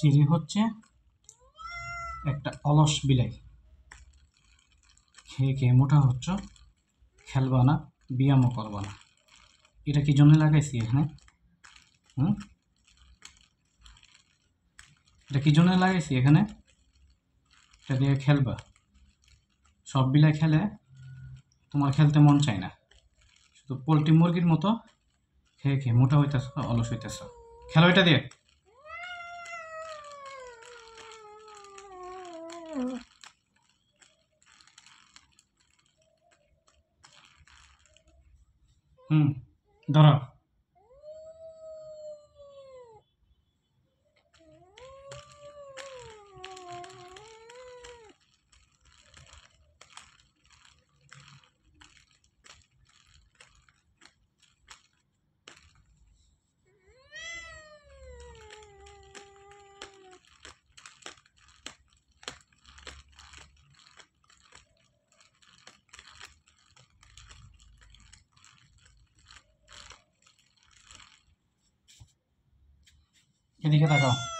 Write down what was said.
চিরি হচ্ছে একটা অলস বিলাই, খেয়ে খেয়ে মোটা হচ্ছ, খেলবা না, ব্যায়ামও করবা না। এটা কি জন্য লাগাইছি এখানে? এটা কি জন্য লাগাইছি এখানে? এটা দিয়ে খেলবা। সব বিলাই খেলে, তোমার খেলতে মন চায় না, শুধু পোলট্রি মুরগির মতো খেয়ে খেয়ে মোটা হইতেছ, অলস হইতেছ। খেলো এটা দিয়ে। ধরো। এদিকে তাকাও।